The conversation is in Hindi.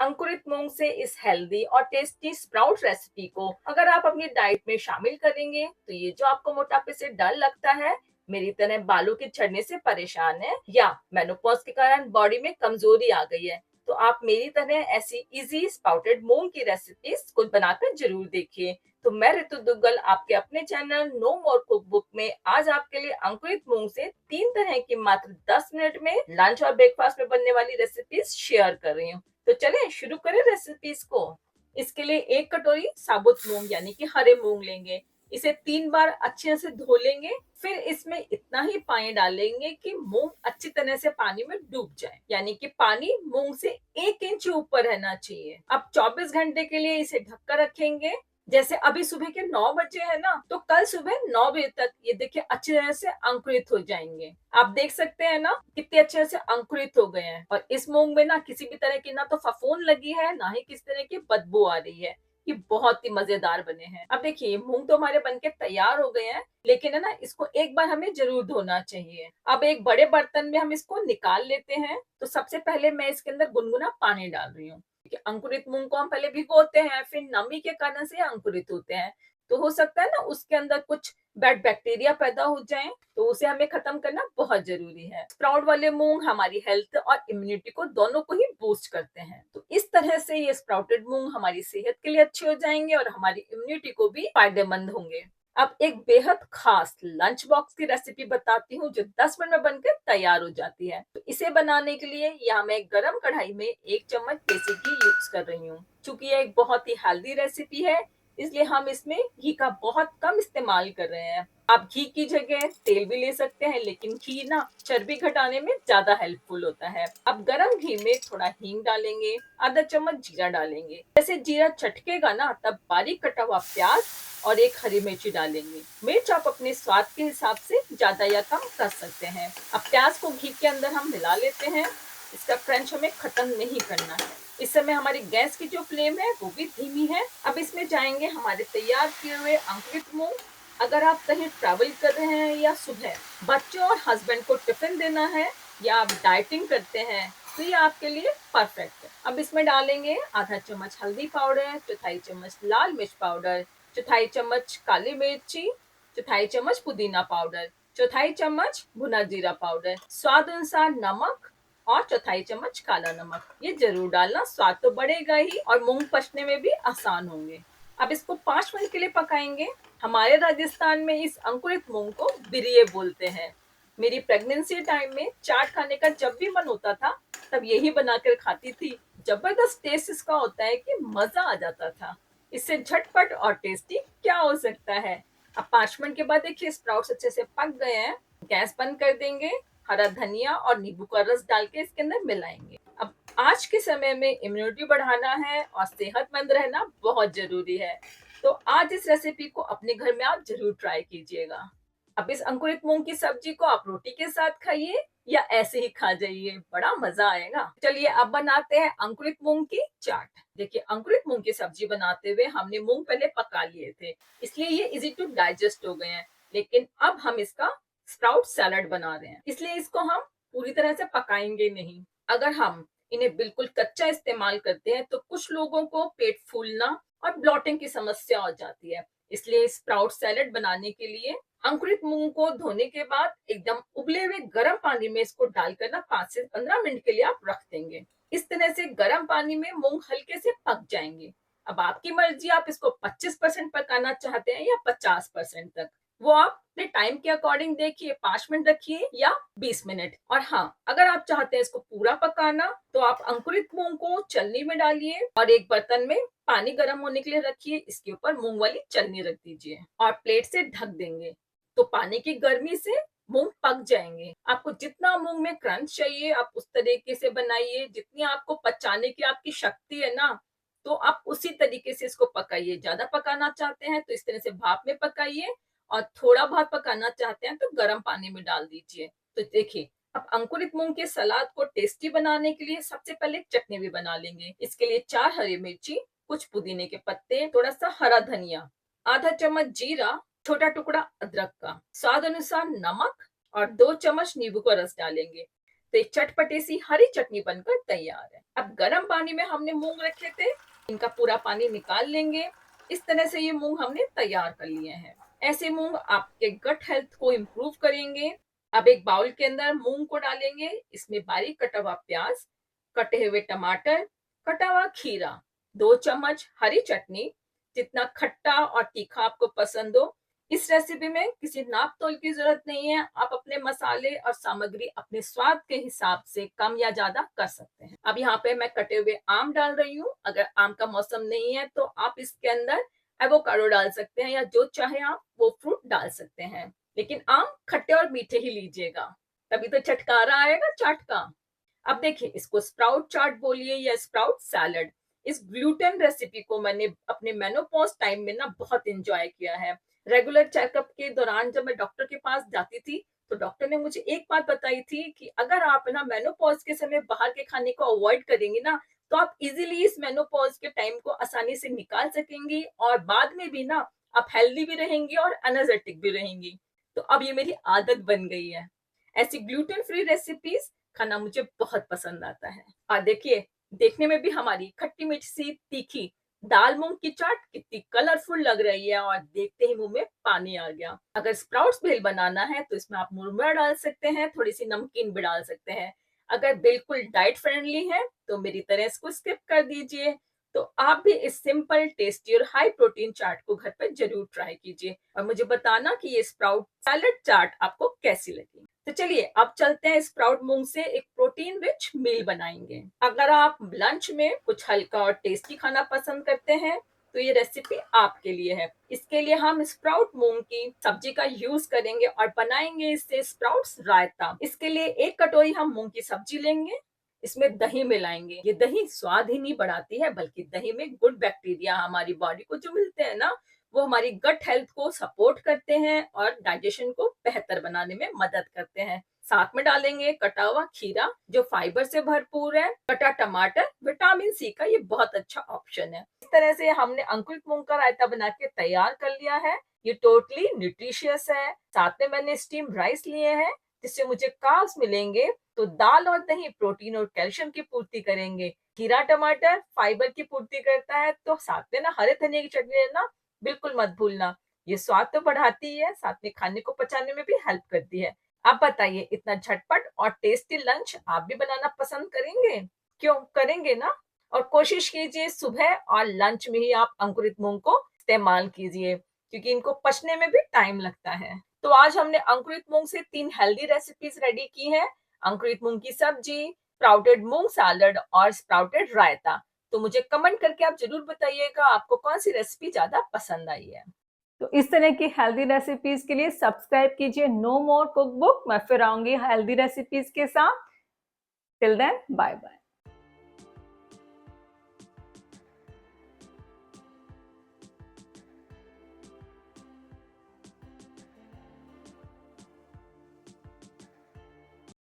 अंकुरित मूंग से इस हेल्दी और टेस्टी स्प्राउट रेसिपी को अगर आप अपनी डाइट में शामिल करेंगे तो ये जो आपको मोटापे से डर लगता है, मेरी तरह बालों के झड़ने से परेशान है या मेनोपॉज के कारण बॉडी में कमजोरी आ गई है, तो आप मेरी तरह ऐसी इजी स्प्राउटेड मूंग की रेसिपीज कुछ बनाकर जरूर देखिए। तो मैं ऋतु दुग्गल आपके अपने चैनल नो मोर कुक बुक में आज आपके लिए अंकुरित मूंग से 3 तरह की मात्र 10 मिनट में लंच और ब्रेकफास्ट में बनने वाली रेसिपीज शेयर कर रही हूँ। तो चलें शुरू करें रेसिपीज को। इसके लिए 1 कटोरी साबुत मूंग यानी कि हरे मूंग लेंगे। इसे 3 बार अच्छे से धो लेंगे। फिर इसमें इतना ही पानी डालेंगे कि मूंग अच्छी तरह से पानी में डूब जाए, यानी कि पानी मूंग से 1 इंच ऊपर रहना चाहिए। अब 24 घंटे के लिए इसे ढककर रखेंगे। जैसे अभी सुबह के 9 बजे है ना, तो कल सुबह 9 बजे तक ये देखिए अच्छी तरह से अंकुरित हो जाएंगे। आप देख सकते हैं ना कितने अच्छे से अंकुरित हो गए हैं। और इस मूंग में ना किसी भी तरह की ना तो फफूंद लगी है, ना ही किसी तरह की बदबू आ रही है। ये बहुत ही मजेदार बने हैं। अब देखिए मूंग तो हमारे बनके तैयार हो गए हैं, लेकिन है ना इसको एक बार हमें जरूर धोना चाहिए। अब एक बड़े बर्तन में हम इसको निकाल लेते हैं। तो सबसे पहले मैं इसके अंदर गुनगुना पानी डाल रही हूँ। अंकुरित मूंग को हम पहले भिगोते हैं, फिर नमी के कारण से अंकुरित होते हैं। तो हो सकता है ना उसके अंदर कुछ बैड बैक्टीरिया पैदा हो जाए, तो उसे हमें खत्म करना बहुत जरूरी है। स्प्राउट वाले मूंग हमारी हेल्थ और इम्यूनिटी को दोनों को ही बूस्ट करते हैं। तो इस तरह से ये स्प्राउटेड मूंग हमारी सेहत के लिए अच्छे हो जाएंगे और हमारी इम्यूनिटी को भी फायदेमंद होंगे। अब एक बेहद खास लंच बॉक्स की रेसिपी बताती हूँ जो 10 मिनट में बनकर तैयार हो जाती है। तो इसे बनाने के लिए यहाँ मैं गरम कढ़ाई में 1 चम्मच देसी घी यूज कर रही हूँ। चूंकि यह एक बहुत ही हेल्दी रेसिपी है, इसलिए हम इसमें घी का बहुत कम इस्तेमाल कर रहे हैं। आप घी की जगह तेल भी ले सकते हैं, लेकिन घी ना चर्बी घटाने में ज्यादा हेल्पफुल होता है। अब गरम घी में थोड़ा हींग डालेंगे, आधा चम्मच जीरा डालेंगे। जैसे जीरा चटकेगा ना तब बारीक कटा हुआ प्याज और एक हरी मिर्ची डालेंगे। मिर्च आप अपने स्वाद के हिसाब से ज्यादा या कम कर सकते हैं। अब प्याज को घी के अंदर हम मिला लेते हैं। इसका क्रंच हमें खत्म नहीं करना है। इस समय हमारी गैस की जो फ्लेम है वो भी धीमी है। अब इसमें जाएंगे हमारे तैयार किए हुए अंकुरित मूंग। अगर आप कहीं ट्रैवल कर रहे हैं या सुबह बच्चों और हस्बैंड को टिफिन देना है या आप डाइटिंग करते हैं तो ये आपके लिए परफेक्ट है। अब इसमें डालेंगे आधा चम्मच हल्दी पाउडर, चौथाई चम्मच लाल मिर्च पाउडर, चौथाई चम्मच काली मिर्ची, चौथाई चम्मच पुदीना पाउडर, चौथाई चम्मच भुना जीरा पाउडर, स्वाद अनुसार नमक और चौथाई चम्मच काला नमक। ये जरूर डालना, स्वाद तो बढ़ेगा ही और मूंग पचने में भी आसान होंगे। अब इसको 5 मिनट के लिए पकाएंगे। हमारे राजस्थान में इस अंकुरित मूंग को बिरिये बोलते हैं। मेरी प्रेगनेंसी टाइम में चाट खाने का जब भी मन होता था तब यही बनाकर खाती थी। जबरदस्त टेस्ट इसका होता है कि मजा आ जाता था। इससे झटपट और टेस्टी क्या हो सकता है। अब 5 मिनट के बाद देखिए स्प्राउट्स अच्छे से पक गए हैं। गैस बंद कर देंगे। हरा धनिया और नींबू का रस डाल के इसके अंदर मिलाएंगे। अब आज के समय में इम्यूनिटी बढ़ाना है और सेहतमंद रहना बहुत जरूरी है। तो आज इस रेसिपी को अपने घर में आप जरूर ट्राई कीजिएगा। अब इस अंकुरित मूंग की सब्जी को आप रोटी के साथ खाइए या ऐसे ही खा जाइए, बड़ा मजा आएगा। चलिए अब बनाते हैं अंकुरित मूंग की चाट। देखिए अंकुरित मूंग की सब्जी बनाते हुए हमने मूंग पहले पका लिए थे, इसलिए ये इजी टू डाइजेस्ट हो गए हैं। लेकिन अब हम इसका स्प्राउट सैलड बना रहे हैं, इसलिए इसको हम पूरी तरह से पकाएंगे नहीं। अगर हम इन्हें बिल्कुल कच्चा इस्तेमाल करते हैं तो कुछ लोगों को पेट फूलना और ब्लॉटिंग की समस्या हो जाती है। इसलिए स्प्राउट सैलेड बनाने के लिए अंकुरित मूंग को धोने के बाद एकदम उबले हुए गर्म पानी में इसको डालकर ना 5 से 15 मिनट के लिए आप रख देंगे। इस तरह से गर्म पानी में मूंग हल्के से पक जाएंगे। अब आपकी मर्जी, आप इसको 25% पकाना चाहते हैं या 50% तक, वो आप अपने टाइम के अकॉर्डिंग देखिए। 5 मिनट रखिए या 20 मिनट। और हाँ, अगर आप चाहते हैं इसको पूरा पकाना तो आप अंकुरित मूंग को चलनी में डालिए और एक बर्तन में पानी गर्म होने के लिए रखिए। इसके ऊपर मूंग वाली चलनी रख दीजिए और प्लेट से ढक देंगे। तो पानी की गर्मी से मूंग पक जाएंगे। आपको जितना मूंग में क्रंच चाहिए आप उस तरीके से बनाइए। जितनी आपको पचाने की आपकी शक्ति है ना, तो आप उसी तरीके से इसको पकाइए। ज्यादा पकाना चाहते हैं तो इस तरह से भाप में पकाइए और थोड़ा बहुत पकाना चाहते हैं तो गर्म पानी में डाल दीजिए। तो देखिए अब अंकुरित मूंग के सलाद को टेस्टी बनाने के लिए सबसे पहले एक चटनी भी बना लेंगे। इसके लिए 4 हरी मिर्ची, कुछ पुदीने के पत्ते, थोड़ा सा हरा धनिया, आधा चम्मच जीरा, छोटा टुकड़ा अदरक का, स्वाद अनुसार नमक और 2 चम्मच नींबू का रस डालेंगे। तो एक चटपटी सी हरी चटनी बनकर तैयार है। अब गर्म पानी में हमने मूंग रखे थे, इनका पूरा पानी निकाल लेंगे। इस तरह से ये मूंग हमने तैयार कर लिए हैं। ऐसे मूंग आपके गट हेल्थ को इम्प्रूव करेंगे। अब एक बाउल के अंदर मूंग को डालेंगे, इसमें बारीक कटा हुआ प्याज, कटे हुए टमाटर, कटा हुआ खीरा, 2 चम्मच हरी चटनी, जितना खट्टा और तीखा आपको पसंद हो। इस रेसिपी में किसी नाप तोल की जरूरत नहीं है, आप अपने मसाले और सामग्री अपने स्वाद के हिसाब से कम या ज्यादा कर सकते हैं। अब यहाँ पे मैं कटे हुए आम डाल रही हूँ। अगर आम का मौसम नहीं है तो आप इसके अंदर एवोकाडो डाल सकते हैं, या जो चाहे आप वो फ्रूट डाल सकते हैं, लेकिन आम खट्टे और मीठे ही लीजिएगा, तभी तो चटकारा आएगा चाट का। अब देखिए, इसको स्प्राउट चाट बोलिए या स्प्राउट सैलड। इस ग्लूटेन रेसिपी को मैंने अपने मेनोपॉज टाइम में ना बहुत एंजॉय किया है। रेगुलर चेकअप के दौरान जब मैं डॉक्टर के पास जाती थी, तो डॉक्टर ने मुझे एक बात बताई थी कि अगर आप ना मेनोपॉज के समय बाहर के खाने को अवॉइड करेंगे ना, तो आप इजीली इस मेनोपॉज के टाइम को आसानी से निकाल सकेंगी, और बाद में भी ना आप हेल्दी भी रहेंगी और एनर्जेटिक भी रहेंगी। तो अब ये मेरी आदत बन गई है। ऐसी ग्लूटेन फ्री रेसिपीज खाना मुझे बहुत पसंद आता है। और देखिए, देखने में भी हमारी खट्टी मीठी सी तीखी दाल मूंग की चाट कितनी कलरफुल लग रही है, और देखते ही मुंह में पानी आ गया। अगर स्प्राउट्स भेल बनाना है तो इसमें आप मुरमुरा डाल सकते हैं, थोड़ी सी नमकीन भी डाल सकते हैं। अगर बिल्कुल डाइट फ्रेंडली है तो मेरी तरह इसको स्किप कर दीजिए। तो आप भी इस सिंपल, टेस्टी और हाई प्रोटीन चाट को घर पर जरूर ट्राई कीजिए, और मुझे बताना कि ये स्प्राउट सैलेड चाट आपको कैसी लगी। तो चलिए अब चलते हैं, स्प्राउट मूंग से एक प्रोटीन रिच मील बनाएंगे। अगर आप लंच में कुछ हल्का और टेस्टी खाना पसंद करते हैं तो ये रेसिपी आपके लिए है। इसके लिए हम स्प्राउट मूंग की सब्जी का यूज करेंगे और बनाएंगे इससे स्प्राउट्स रायता। इसके लिए 1 कटोरी हम मूंग की सब्जी लेंगे, इसमें दही मिलाएंगे। ये दही स्वाद ही नहीं बढ़ाती है, बल्कि दही में गुड बैक्टीरिया हमारी बॉडी को जो मिलते हैं ना, वो हमारी गट हेल्थ को सपोर्ट करते हैं और डाइजेशन को बेहतर बनाने में मदद करते हैं। साथ में डालेंगे कटा हुआ खीरा जो फाइबर से भरपूर है, कटा टमाटर, विटामिन सी का ये बहुत अच्छा ऑप्शन है। इस तरह से हमने अंकुरित मूंग का रायता बना के तैयार कर लिया है। ये टोटली न्यूट्रिशियस है। साथ में मैंने स्टीम राइस लिए हैं, जिससे मुझे कार्ब्स मिलेंगे। तो दाल और दही प्रोटीन और कैल्शियम की पूर्ति करेंगे। खीरा टमाटर फाइबर की पूर्ति करता है। तो साथ में ना हरे धनिया की चटनी लेना बिल्कुल मत भूलना। ये स्वाद तो बढ़ाती ही है, साथ में खाने को पचाने में भी हेल्प करती है। आप बताइए, इतना झटपट और टेस्टी लंच आप भी बनाना पसंद करेंगे? क्यों करेंगे ना? और कोशिश कीजिए सुबह और लंच में ही आप अंकुरित मूंग को इस्तेमाल कीजिए, क्योंकि इनको पचने में भी टाइम लगता है। तो आज हमने अंकुरित मूंग से 3 हेल्दी रेसिपीज रेडी की हैं। अंकुरित मूंग की सब्जी, स्प्राउटेड मूंग सैलड और स्प्राउटेड रायता। तो मुझे कमेंट करके आप जरूर बताइएगा आपको कौन सी रेसिपी ज्यादा पसंद आई है। तो इस तरह की हेल्दी रेसिपीज के लिए सब्सक्राइब कीजिए नो मोर कुक बुक। मैं फिर आऊंगी हेल्दी रेसिपीज के साथ। Till then, bye bye.